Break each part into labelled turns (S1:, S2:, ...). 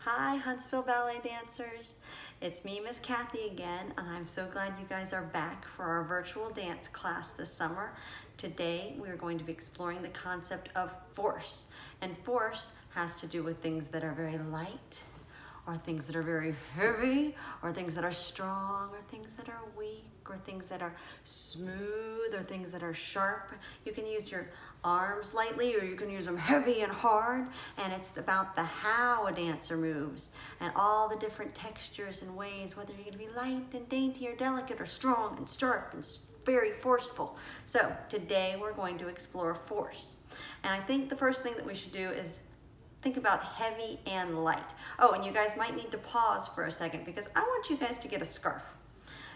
S1: Hi Huntsville Ballet dancers. It's me, Miss Kathy again, and I'm so glad you guys are back for our virtual dance class this summer. Today we're going to be exploring the concept of force, and force has to do with things that are very light, or things that are very heavy, or things that are strong, or things that are weak, or things that are smooth, or things that are sharp. You can use your arms lightly, or you can use them heavy and hard, and it's about the how a dancer moves, and all the different textures and ways, whether you're gonna be light and dainty, or delicate, or strong and sharp and very forceful. So today we're going to explore force. And I think the first thing that we should do is think about heavy and light. Oh, and you guys might need to pause for a second because I want you guys to get a scarf.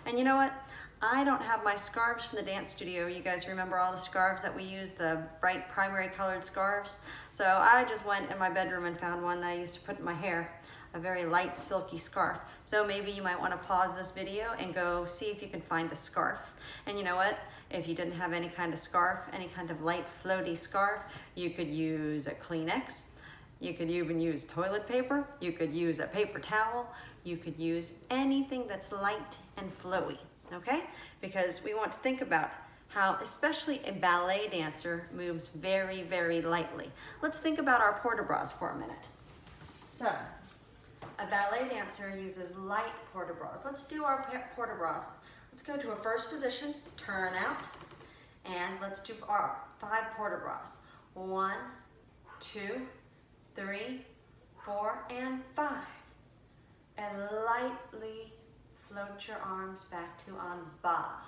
S1: And you know what? I don't have my scarves from the dance studio. You guys remember all the scarves that we use, the bright primary colored scarves? So I just went in my bedroom and found one that I used to put in my hair, a very light silky scarf. So maybe you might want to pause this video and go see if you can find a scarf. And you know what? If you didn't have any kind of scarf, any kind of light floaty scarf, you could use a Kleenex. You could even use toilet paper, you could use a paper towel, you could use anything that's light and flowy, okay? Because we want to think about how especially a ballet dancer moves very, very lightly. Let's think about our port-de-bras for a minute. So, a ballet dancer uses light port-de-bras. Let's do our port-de-bras. Let's go to a first position, turn out, and let's do our 5 port-de-bras. 1, 2, 3, 4, and 5. And lightly float your arms back to en bas.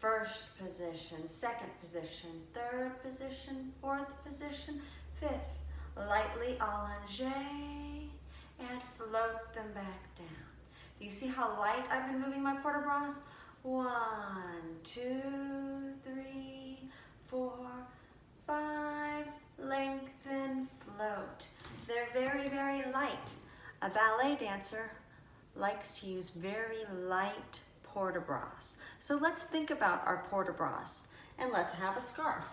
S1: First position, second position, third position, fourth position, fifth. Lightly allongé and float them back down. Do you see how light I've been moving my port-de-bras? 1, 2, 3, 4, 5. Lengthen, float. They're very, very light. A ballet dancer likes to use very light port-de-bras. So let's think about our port-de-bras and let's have a scarf.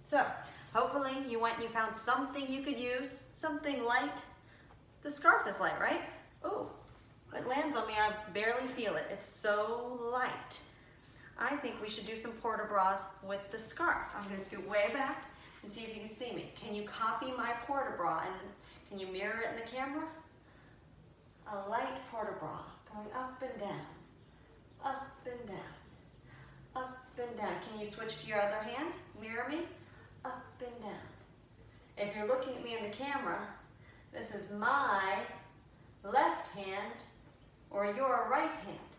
S1: So hopefully you went and you found something you could use, something light. The scarf is light, right? Oh, it lands on me, I barely feel it. It's so light. I think we should do some port-de-bras with the scarf. I'm gonna scoot way back and see if you can see me. Can you copy my port-de-bras and can you mirror it in the camera? A light port-de-bras going up and down, up and down, up and down. Can you switch to your other hand? Mirror me, up and down. If you're looking at me in the camera, this is my left hand or your right hand.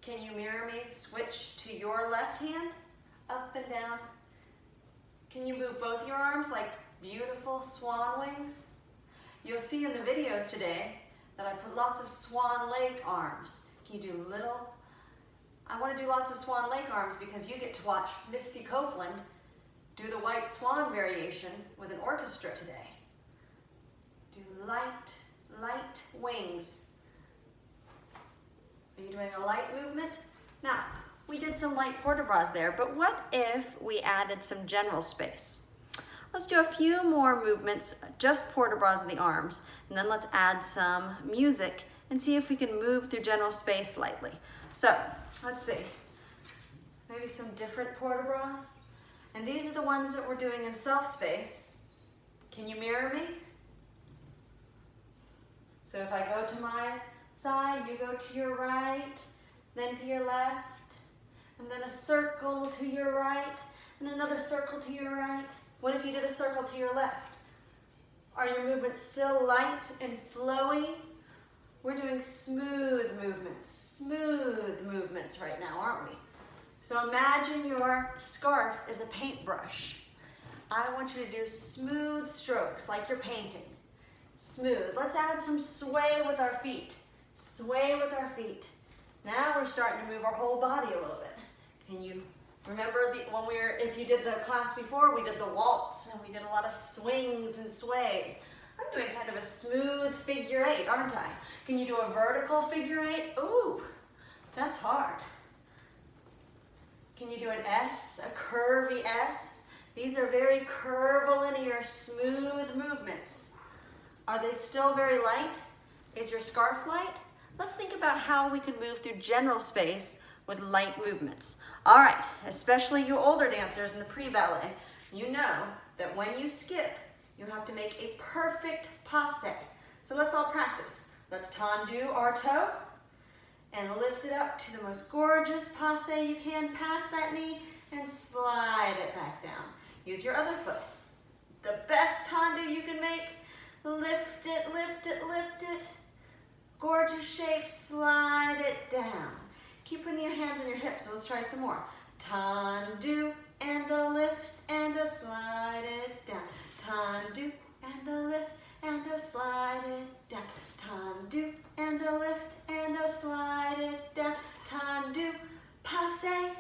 S1: Can you mirror me, switch to your left hand, up and down? Can you move both your arms like beautiful swan wings? You'll see in the videos today that I put lots of Swan Lake arms. Can you do little? I want to do lots of Swan Lake arms because you get to watch Misty Copeland do the White Swan variation with an orchestra today. Do light, light wings. Are you doing a light movement? Now, we did some light port-de-bras there, but what if we added some general space? Let's do a few more movements, just port-de-bras in the arms, and then let's add some music and see if we can move through general space lightly. So, let's see. Maybe some different port-de-bras. And these are the ones that we're doing in self-space. Can you mirror me? So if I go to my side, you go to your right, then to your left, and then a circle to your right, and another circle to your right. What if you did a circle to your left? Are your movements still light and flowy? We're doing smooth movements right now, aren't we? So imagine your scarf is a paintbrush. I want you to do smooth strokes like you're painting. Smooth. Let's add some sway with our feet. Sway with our feet. Now we're starting to move our whole body a little bit. Can you remember if you did the class before, we did the waltz and we did a lot of swings and sways. I'm doing kind of a smooth figure 8, aren't I? Can you do a vertical figure 8? Ooh, that's hard. Can you do an S, a curvy S? These are very curvilinear, smooth movements. Are they still very light? Is your scarf light? Let's think about how we can move through general space with light movements. All right, especially you older dancers in the pre-ballet, you know that when you skip, you have to make a perfect passe. So let's all practice. Let's tendu our toe and lift it up to the most gorgeous passe you can past that knee and slide it back down. Use your other foot. The best tendu you can make. Lift it, lift it, lift it. Gorgeous shape, slide it down. Keep putting your hands on your hips, so let's try some more. Tendu and a lift and a slide it down. Tendu and a lift and a slide it down. Tendu and a lift and a slide it down. Tendu, passe,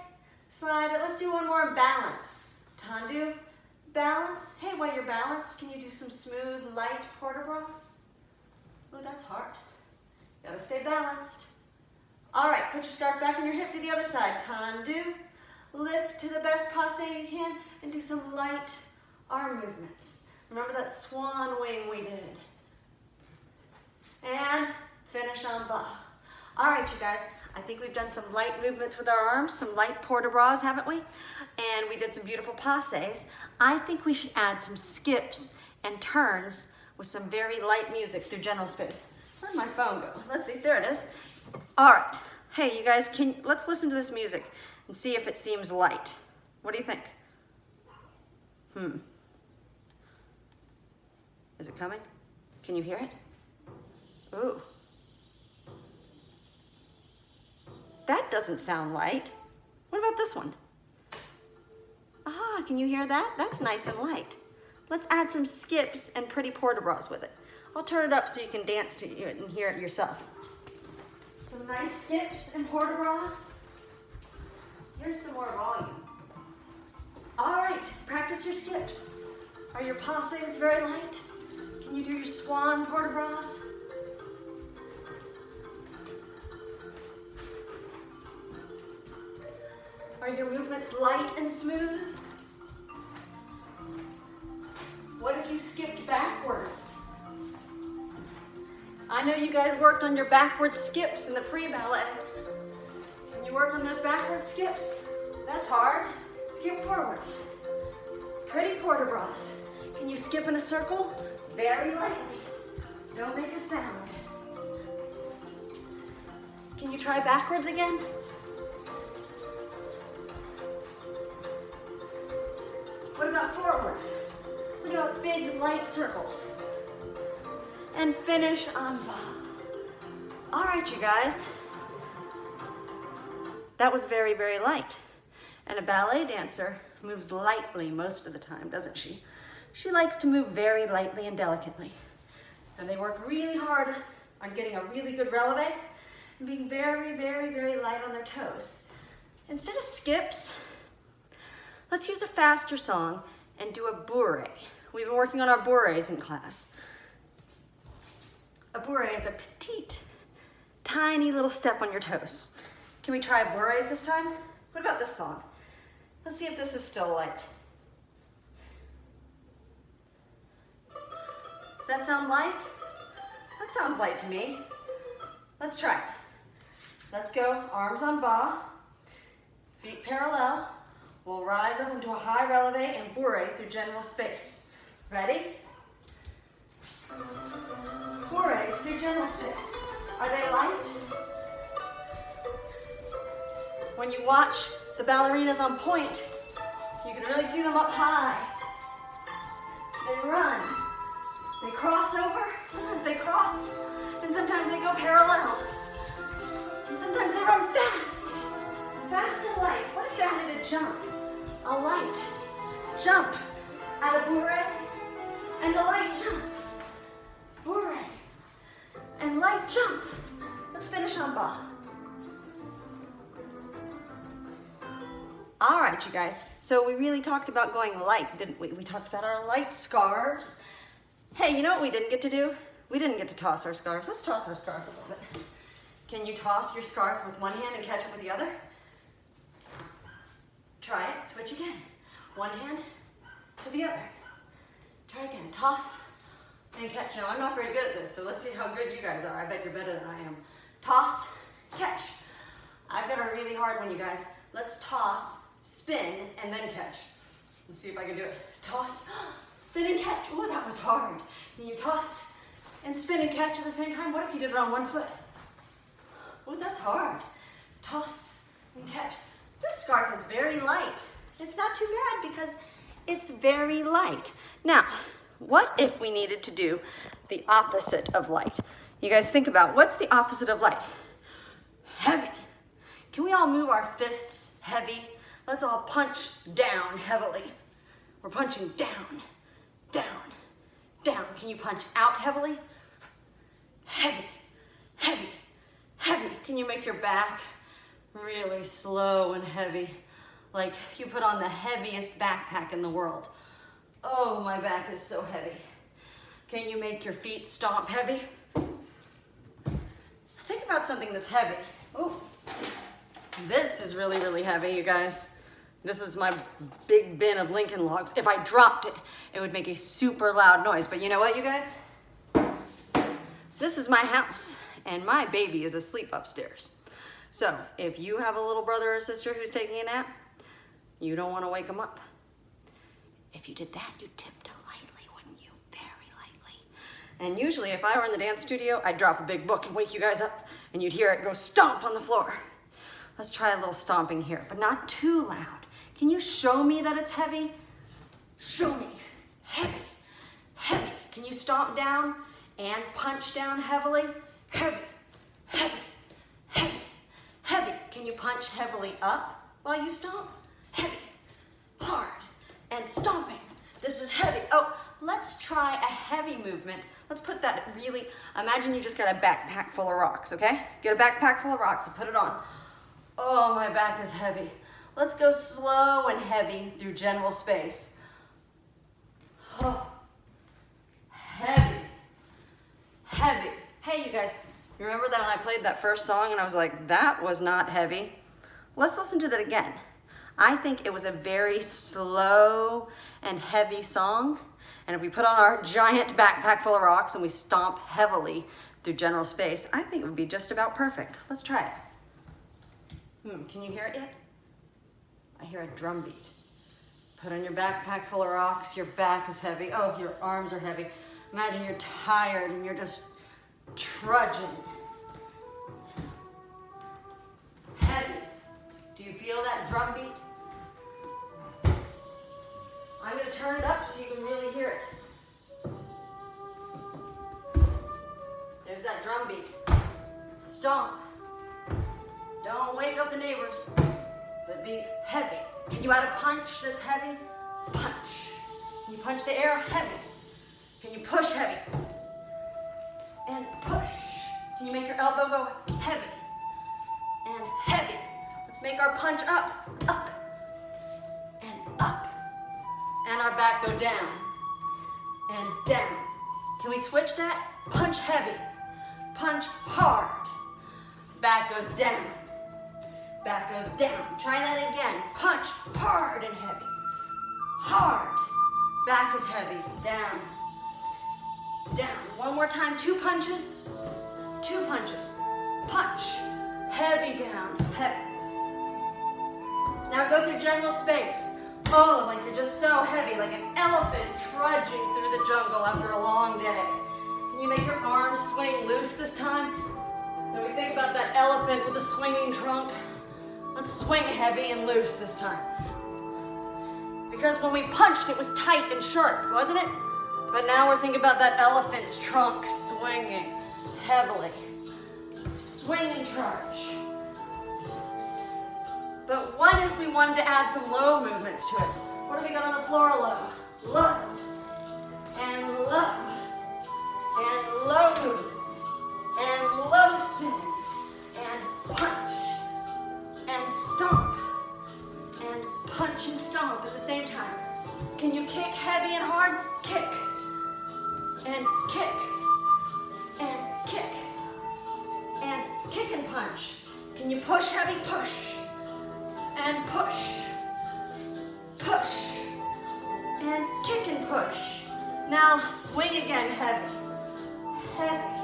S1: slide it. Let's do one more, balance. Tendu, balance. Hey, while you're balanced, can you do some smooth, light port-de-bras? Oh, that's hard. Gotta stay balanced. All right, put your scarf back on your hip to the other side. Tendu, lift to the best passe you can, and do some light arm movements. Remember that swan wing we did. And finish en bas. All right, you guys, I think we've done some light movements with our arms, some light port-de-bras, haven't we? And we did some beautiful passes. I think we should add some skips and turns with some very light music through general space. Where'd my phone go? Let's see, there it is. All right, hey, you guys, let's listen to this music and see if it seems light. What do you think? Is it coming? Can you hear it? Ooh. That doesn't sound light. What about this one? Ah, can you hear that? That's nice and light. Let's add some skips and pretty port-de-bras with it. I'll turn it up so you can dance to it and hear it yourself. Some nice skips and port-de-bras. Here's some more volume. All right, practice your skips. Are your passes very light? Can you do your swan port-de-bras? Are your movements light and smooth? What if you skipped backwards? I know you guys worked on your backward skips in the pre-ballet. Can you work on those backward skips? That's hard. Skip forwards. Pretty port-de-bras. Can you skip in a circle? Very lightly. Don't make a sound. Can you try backwards again? What about forwards? What about big light circles? And finish en bas. All right, you guys. That was very, very light. And a ballet dancer moves lightly most of the time, doesn't she? She likes to move very lightly and delicately. And they work really hard on getting a really good releve and being very, very, very light on their toes. Instead of skips, let's use a faster song and do a bourrée. We've been working on our bourrées in class. A bourrée is a petite, tiny little step on your toes. Can we try bourrées this time? What about this song? Let's see if this is still light. Does that sound light? That sounds light to me. Let's try it. Let's go, arms en bas, feet parallel. We'll rise up into a high releve and bourrée through general space. Ready? Bourrées through general space. Are they light? When you watch the ballerinas on point, you can really see them up high. They run. They cross over. Sometimes they cross, and sometimes they go parallel. And sometimes they run fast. Fast and light. What if you added a jump? A light jump at a bourrée and a light jump. Bourrée and light jump. Let's finish en bas. All right, you guys. So we really talked about going light, didn't we? We talked about our light scarves. Hey, you know what we didn't get to do? We didn't get to toss our scarves. Let's toss our scarf a little bit. Can you toss your scarf with one hand and catch it with the other? Try it, switch again. One hand to the other. Try again, toss and catch. Now, I'm not very good at this, so let's see how good you guys are. I bet you're better than I am. Toss, catch. I've got a really hard one, you guys. Let's toss, spin, and then catch. Let's see if I can do it. Toss, spin, and catch. Oh, that was hard. Can you toss and spin and catch at the same time? What if you did it on one foot? Oh, that's hard. Toss and catch. This scarf is very light. It's not too bad because it's very light. Now, what if we needed to do the opposite of light? You guys think about, what's the opposite of light? Heavy. Can we all move our fists heavy? Let's all punch down heavily. We're punching down, down, down. Can you punch out heavily? Heavy, heavy, heavy. Can you make your back really slow and heavy? Like you put on the heaviest backpack in the world. Oh, my back is so heavy. Can you make your feet stomp heavy? Think about something that's heavy. Oh, this is really, really heavy, you guys. This is my big bin of Lincoln Logs. If I dropped it, it would make a super loud noise. But you know what, you guys? This is my house, and my baby is asleep upstairs. So if you have a little brother or sister who's taking a nap, you don't want to wake them up. If you did that, you'd tiptoe lightly, wouldn't you? Very lightly. And usually if I were in the dance studio, I'd drop a big book and wake you guys up, and you'd hear it go stomp on the floor. Let's try a little stomping here, but not too loud. Can you show me that it's heavy? Show me. Heavy, heavy. Can you stomp down and punch down heavily? Heavy, heavy, heavy, heavy. Can you punch heavily up while you stomp? Heavy, hard, and stomping. This is heavy. Oh, let's try a heavy movement. Let's put that really, imagine you just got a backpack full of rocks, okay? Get a backpack full of rocks and put it on. Oh, my back is heavy. Let's go slow and heavy through general space. Oh, heavy, heavy. Hey, you guys, you remember that when I played that first song and I was like, that was not heavy? Let's listen to that again. I think it was a very slow and heavy song. And if we put on our giant backpack full of rocks and we stomp heavily through general space, I think it would be just about perfect. Let's try it. Can you hear it yet? I hear a drum beat. Put on your backpack full of rocks, your back is heavy. Oh, your arms are heavy. Imagine you're tired and you're just trudging. Heavy. Do you feel that drum beat? I'm gonna turn it up so you can really hear it. There's that drum beat. Stomp. Don't wake up the neighbors, but be heavy. Can you add a punch that's heavy? Punch. Can you punch the air? Heavy. Can you push heavy? And push. Can you make your elbow go heavy? And heavy. Let's make our punch up, up, and up. And our back go down, and down. Can we switch that? Punch heavy. Punch hard. Back goes down. Back goes down. Try that again. Punch hard and heavy. Hard. Back is heavy. Down. Down. One more time. 2 punches. 2 punches. Punch. Heavy down. Heavy. Now go through general space. Oh, like you're just so heavy, like an elephant trudging through the jungle after a long day. Can you make your arms swing loose this time? So we think about that elephant with the swinging trunk. Let's swing heavy and loose this time. Because when we punched, it was tight and sharp, wasn't it? But now we're thinking about that elephant's trunk swinging heavily. Swing and charge. But what if we wanted to add some low movements to it? What have we got on the floor? Low, low, and low, and low movements, and low spins, and punch, and stomp, and punch and stomp at the same time. Can you kick heavy and hard? Kick, and kick, and kick, and kick and punch. Can you push heavy? Push. And push, push, and kick and push. Now Now swing again, heavy. Heavy.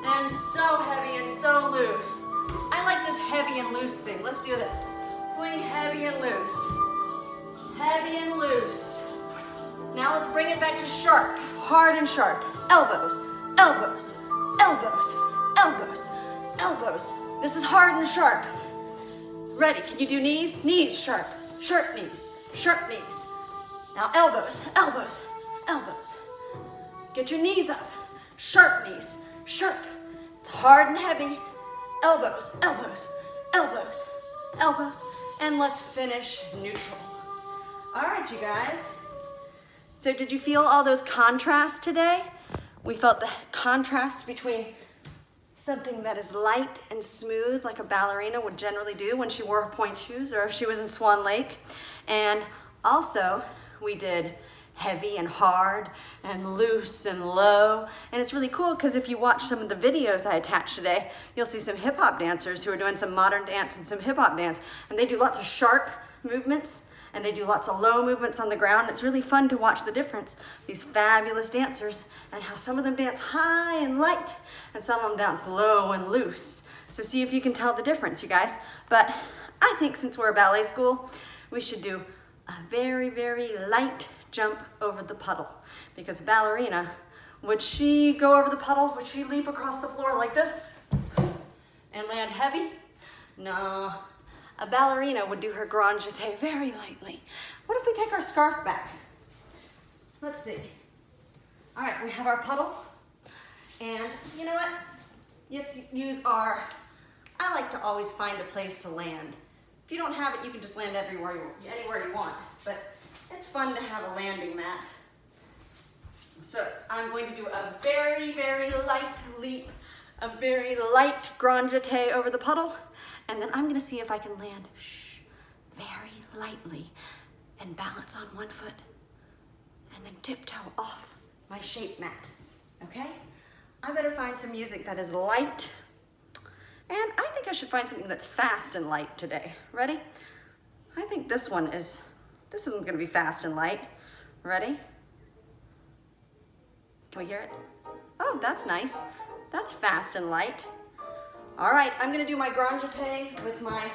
S1: And so heavy and so loose. I like this heavy and loose thing. Let's do this. Swing heavy and loose. Heavy and loose. Now let's bring it back to sharp. Hard and sharp. Elbows, elbows, elbows, elbows, elbows. This is hard and sharp. Ready, can you do knees? Knees, sharp, sharp knees, sharp knees. Now elbows, elbows, elbows. Get your knees up. Sharp knees, sharp. It's hard and heavy. Elbows, elbows, elbows, elbows. And let's finish neutral. All right, you guys. So did you feel all those contrasts today? We felt the contrast between something that is light and smooth, like a ballerina would generally do when she wore pointe shoes or if she was in Swan Lake. And also, we did heavy and hard and loose and low. And it's really cool because if you watch some of the videos I attached today, you'll see some hip hop dancers who are doing some modern dance and some hip hop dance. And they do lots of sharp movements and they do lots of low movements on the ground. It's really fun to watch the difference. These fabulous dancers and how some of them dance high and light and some of them dance low and loose. So see if you can tell the difference, you guys. But I think since we're a ballet school, we should do a very, very light jump over the puddle. Because a ballerina, would she go over the puddle? Would she leap across the floor like this and land heavy? No. A ballerina would do her grand jeté very lightly. What if we take our scarf back? Let's see. All right, we have our puddle. And you know what? Let's use our, I like to always find a place to land. If you don't have it, you can just land anywhere you want. But it's fun to have a landing mat. So I'm going to do a very, very light leap, a very light grand jeté over the puddle. And then I'm gonna see if I can land very lightly and balance on one foot and then tiptoe off my shape mat, okay? I better find some music that is light, and I think I should find something that's fast and light today. Ready? I think this isn't gonna be fast and light. Ready? Can we hear it? Oh, that's nice. That's fast and light. All right, I'm gonna do my grand jeté with my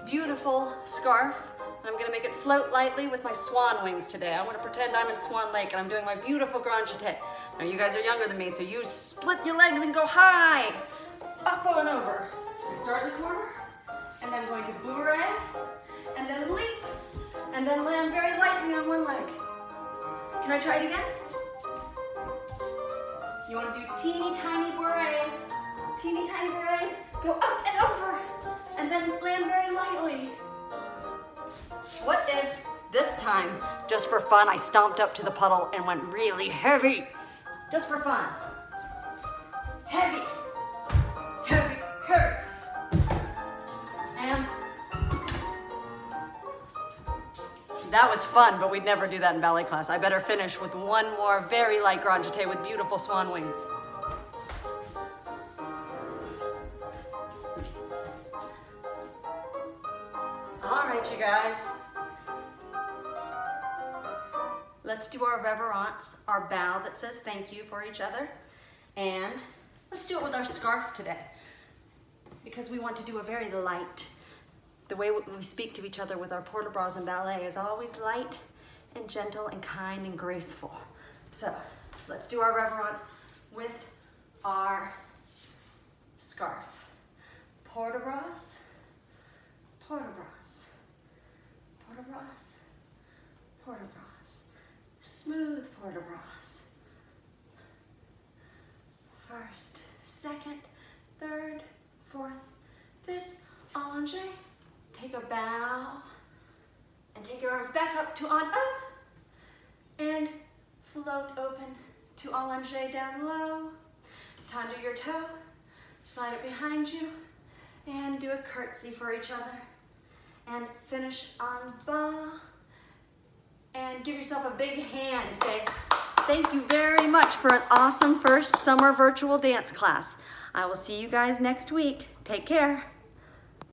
S1: beautiful scarf. And I'm gonna make it float lightly with my swan wings today. I wanna pretend I'm in Swan Lake and I'm doing my beautiful grand jeté. Now you guys are younger than me, so you split your legs and go high, up and over. Start in the corner, and I'm going to bourrée, and then leap, and then land very lightly on one leg. Can I try it again? You wanna do teeny tiny bourrées. Teeny tiny bourrées, go up and over, and then land very lightly. What if this time, just for fun, I stomped up to the puddle and went really heavy? Just for fun. Heavy, heavy, heavy. And that was fun, but we'd never do that in ballet class. I better finish with one more very light grand jeté with beautiful swan wings. All right, you guys. Let's do our reverence, our bow that says thank you for each other. And let's do it with our scarf today because we want to do a very light. The way we speak to each other with our port de bras in ballet is always light and gentle and kind and graceful. So let's do our reverence with our scarf. Port de bras, port de bras, port de bras, port de bras. Smooth port de bras. First, second, third, fourth, fifth, allongé. Take a bow and take your arms back up to en haut and float open to allongé down low. Tendre your toe, slide it behind you, and do a curtsy for each other. And finish en bas. And give yourself a big hand. Say, thank you very much for an awesome first summer virtual dance class. I will see you guys next week. Take care.